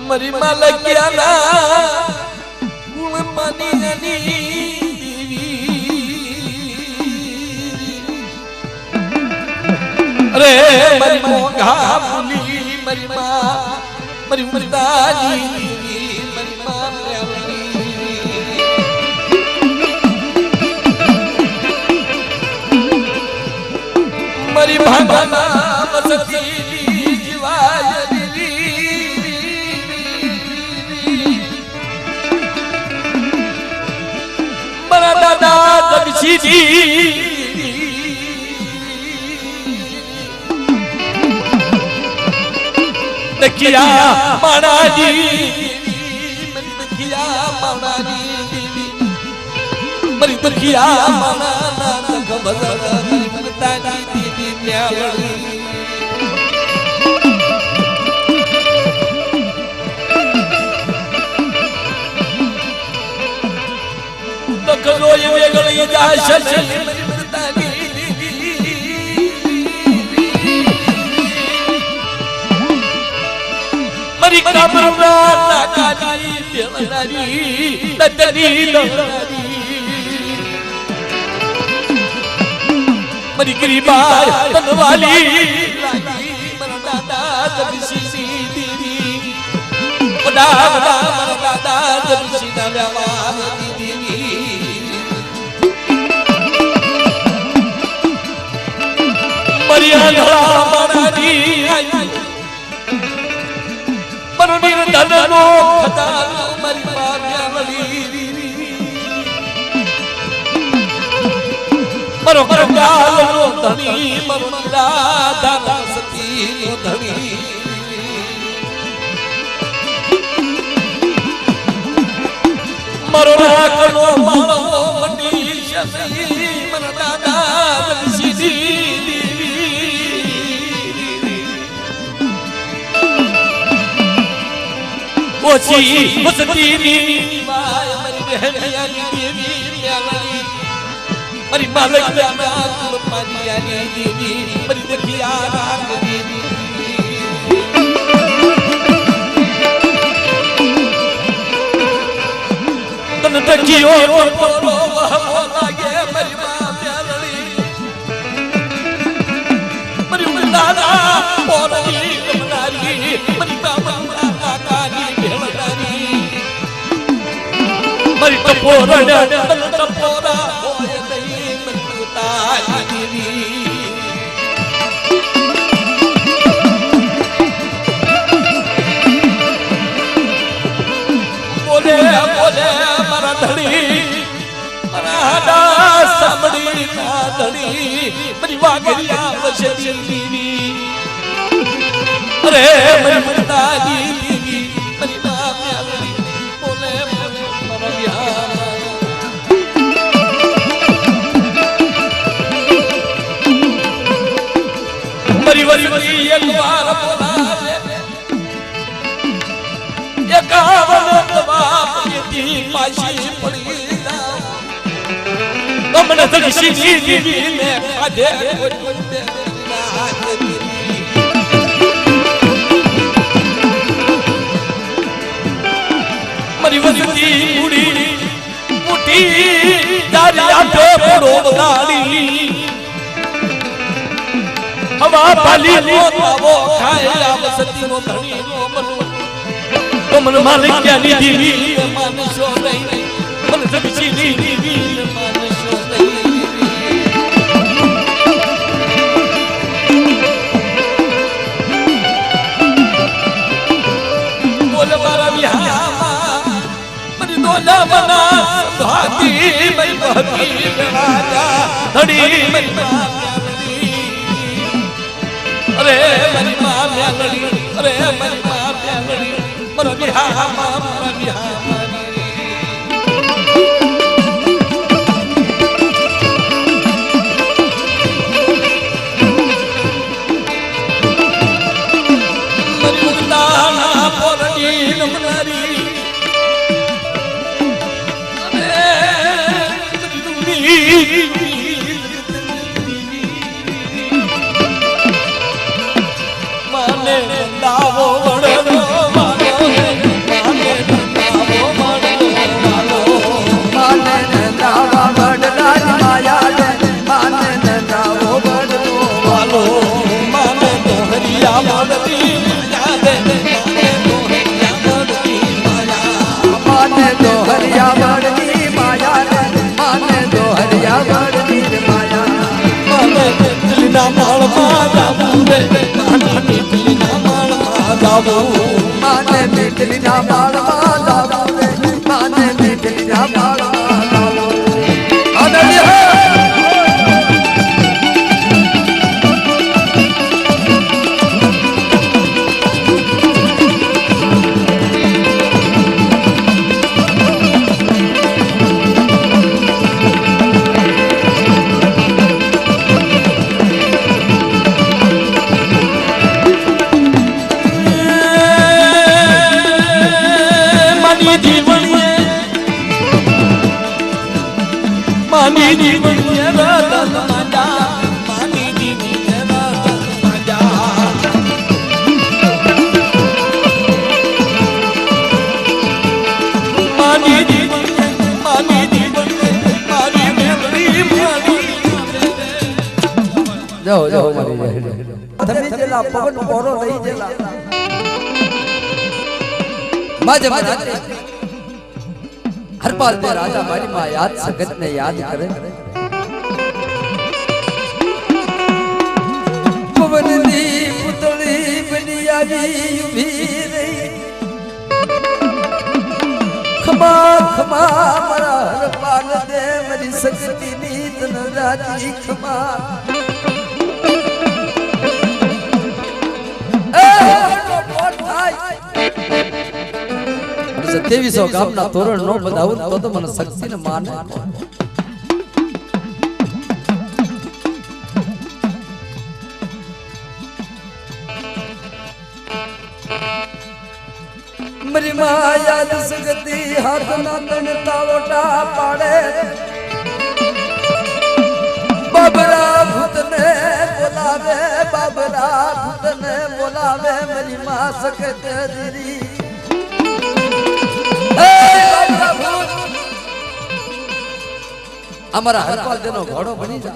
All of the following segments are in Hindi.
मरी मालकिया ना गुण मानी जानी अरे मरी मोगा बुली मरी माँ मरी मरदानी मरी माँ मरी भागना बसती जीवाय मरा दादा जगसीदी देखिया माना जी देखिया माना जी मरी देखिया माना ना खबर तानी दीदी न्यावड़ी दखलो ये वेगळी जाशली मरी तानी मरी कामना नाकानी देवनारी तदरी लहरी मरी गरीबा तनवाली मरा दादा जगसी दीदी बड़ा बड़ा मरा दादा जगसी ना व्यवहार दीदी मरी अंधड़ा मरा दी मरुनी धनो खता मरी माया वली मरो करगाल नो धनी मरो दादा सती नो धनी मरो राखलो मारो मंडी शसी मरो दादा सीधी ओची बसती नी माय मरी बहनिया देवी न्यावली मरी मालकिया ना पानिया दीदी मरी देखिया राग दीदी तन देखियो तो लागे मरी मां प्यारी मरी दादा बोली कमनारी मरी बाबा काकानी भेलदारी मरी टपोरा तन टपोरा बोले बोले मरा धड़ी मरा हदा सामड़ी ना धड़ी मरी वागरिया बसती दीदी अरे मरी मरदा दीदी मरी मां प्यारी बोले बोले मरा बिहार मरी वरी वरी एक बार बोला ये कावन तबाप ये पाशी पड़ी हमने तकसी दीदी में खादे मरी वरी मुड़ी मुठी दारिया पे पड़ो गाड़ी हवा पाली वो खाए बसती नो धनी नो मनु तो मन मालिक क्या दीदी मन सो नहीं मन जगसी दीदी मन सो नहीं बोल मारा बिहार मन दोला बना भाती मैं भाती राजा धड़ी मैं अरे मरी मां प्यारी अरे मरी मां प्यारी मरो बिहार मरो बिहार मरी दाना पोरनी नमनारी अरे माने दावो बड़ो मानो માળમાં જાવું રે માની મીઠલીના માળમાં જાવું માને મીઠલીના માળમાં જાવું રે માને મીઠલીના માળમાં જાવું આનંદ માની જીવન રતન માજા માની જીવન રતન માજા માની જીવન માની જીવન મારી મેમરી મારી જાઓ જાઓ મારી તમે જેલા પવન પોરો લઈ જેલા માજે માજે हरपाल दे राजा मारी माँ याद सगत ने याद करे पवन दी पुतली बनिया जी भी रही खमा खमा मरा हरपाल दे मरी सकती नीत न राजी खमा तेवीसो गामना तोरण नो बधावुं तो मन शक्ति ने माने मरी माया दसगती हाथ ना तन तावटा पाड़े बाबरा भूत ने बोलावे बाबरा भूत ने बोलावे मरी मां सकत दरी हमारा हरपाल देनो घोड़ो बनी जा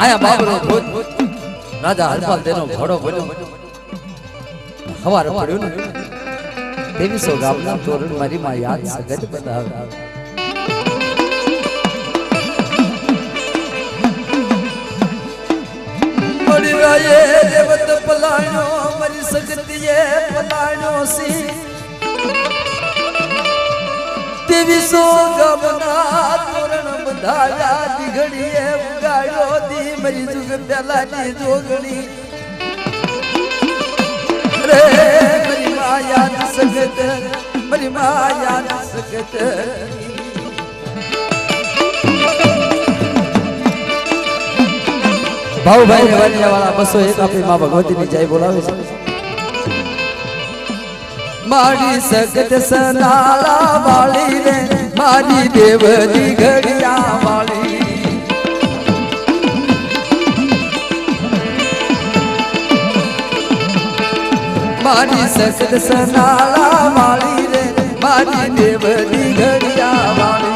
आया बाबरो भूत राजा हरपाल देनो घोड़ो बनो हवार पड्यो ने देवी सो गामना तोरण मारी मां याद सगत बतावे मरी राये देवत पलाणो मरी सकतिए पलाणो सी तेवीसो गमना तोरण बधाया दिघड़िए उगाड़ो दी मरी जुग प्याला नी जोगणी रे मरी माया सकत मरी माया सकत भाऊ भाई वाली वाला 201 अपनी मां भगवती ने जय बोलावे मारी सकत सनाला वाली रे मारी देव दी घड़िया वाली मारी सकत सनाला वाली रे मारी देव दी घड़िया वाली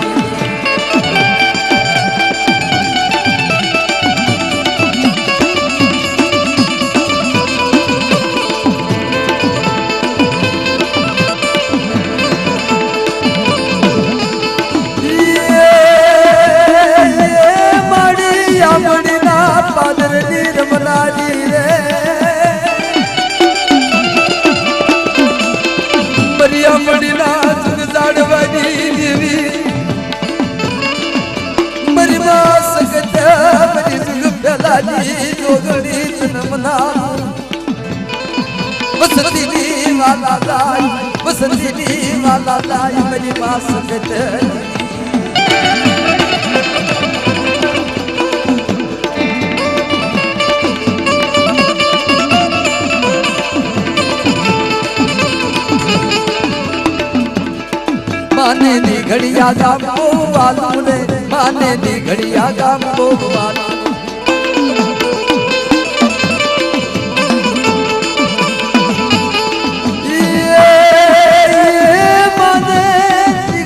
बसंती वाला लाई मेरी मां सकत माने दी घड़िया गाम वालू ने माने दी घड़िया गाम वालू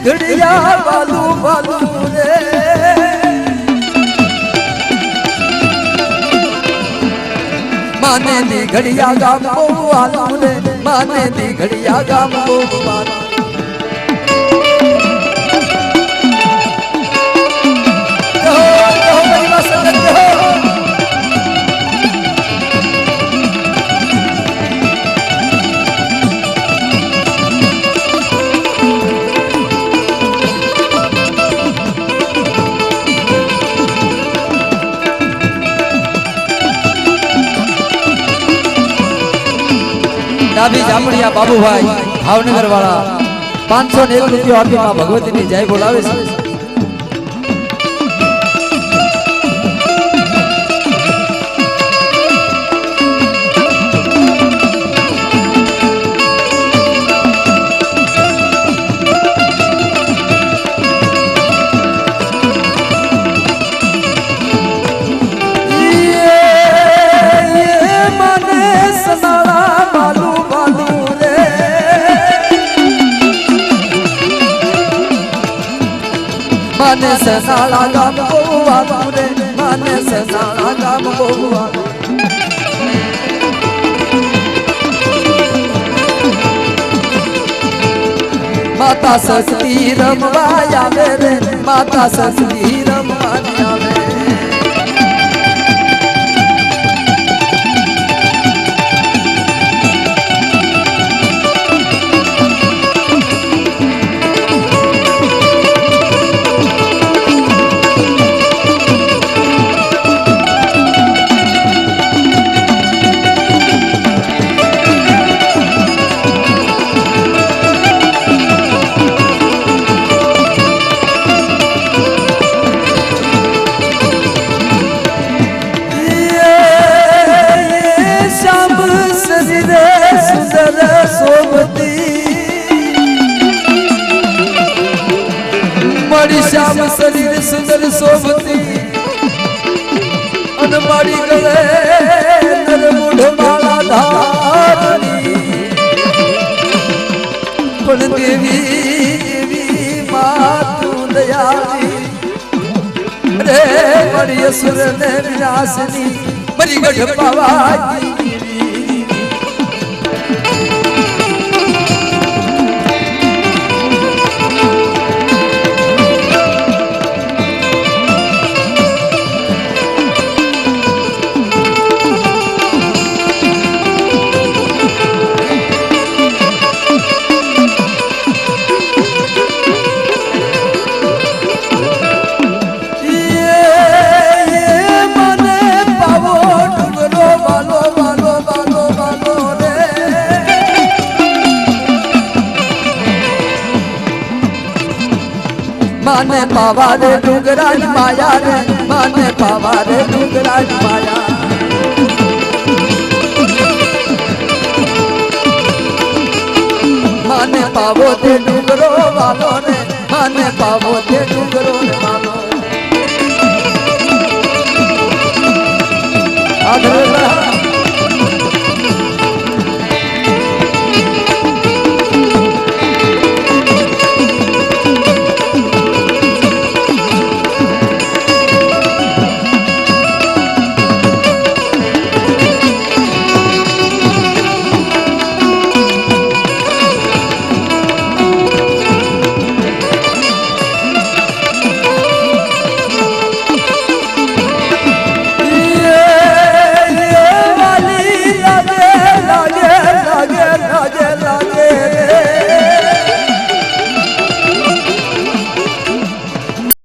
घड़िया वालू वालू रे माने दी घड़िया गाम वालू रे माने दी घड़िया गाम वालू Oh, ડાબી જામડિયા બાબુભાઈ ભાવનગર વાળા 501 રૂપિયા આપી માં ભગવતીની જય બોલાવે છે माने सनाला गाम बोवा तुरे माने सनाला गाम बोवा माता शक्ति रमवाया मेरे माता शक्ति रमवाया मेरे मारी श्याम शरीर सुंदर शोभती अनमारी गले नरमुढ़ माला धारनी पण देवी देवी मातु दयाली रे मरी असुर ने विनाशनी मरी गढ़ पावाई माने पावा रे डूंगराज माया रे माने पावा रे डूंगराज माया माने पावो ते डूंगरो वालो रे माने पावो ते डूंगरो वालो